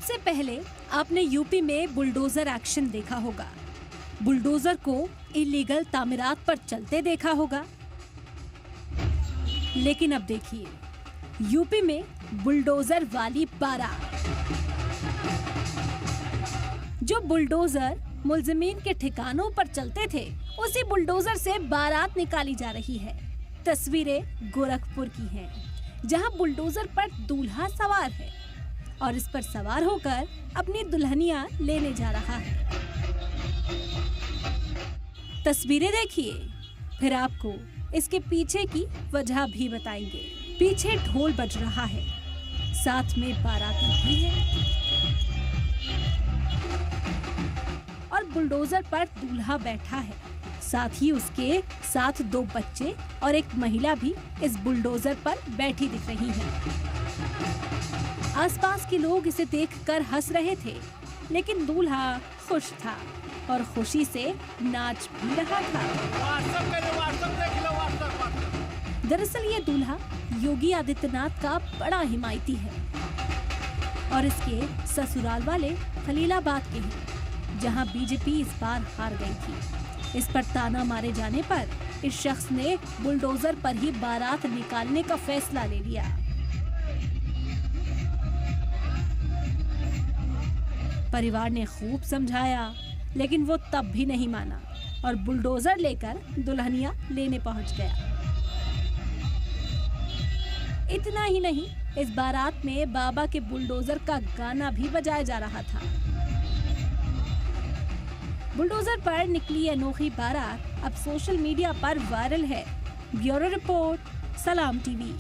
सबसे पहले आपने यूपी में बुलडोजर एक्शन देखा होगा। बुलडोजर को इलीगल तामीरात पर चलते देखा होगा। लेकिन अब देखिए यूपी में बुलडोजर वाली बारात। जो बुलडोजर मुलजिमीन के ठिकानों पर चलते थे, उसी बुलडोजर से बारात निकाली जा रही है। तस्वीरें गोरखपुर की हैं, जहां बुलडोजर पर दूल्हा सवार है और इस पर सवार होकर अपनी दुल्हनिया लेने जा रहा है। तस्वीरें देखिए, फिर आपको इसके पीछे की वजह भी बताएंगे। पीछे ढोल बज रहा है, साथ में बाराती भी है और बुलडोजर पर दूल्हा बैठा है। साथ ही उसके साथ 2 बच्चे और एक महिला भी इस बुलडोजर पर बैठी दिख रही है। आसपास के लोग इसे देखकर हंस रहे थे, लेकिन दूल्हा खुश था और खुशी से नाच भी रहा था। दरअसल ये दूल्हा योगी आदित्यनाथ का बड़ा हिमायती है और इसके ससुराल वाले खलीलाबाद के हैं, जहां बीजेपी इस बार हार गई थी। इस पर ताना मारे जाने पर इस शख्स ने बुलडोजर पर ही बारात निकालने का फैसला ले लिया। परिवार ने खूब समझाया, लेकिन वो तब भी नहीं माना और बुलडोजर लेकर दुल्हनिया लेने पहुंच गया। इतना ही नहीं, इस बारात में बाबा के बुलडोजर का गाना भी बजाया जा रहा था। बुलडोजर पर निकली अनोखी बारात अब सोशल मीडिया पर वायरल है। ब्यूरो रिपोर्ट, सलाम टीवी।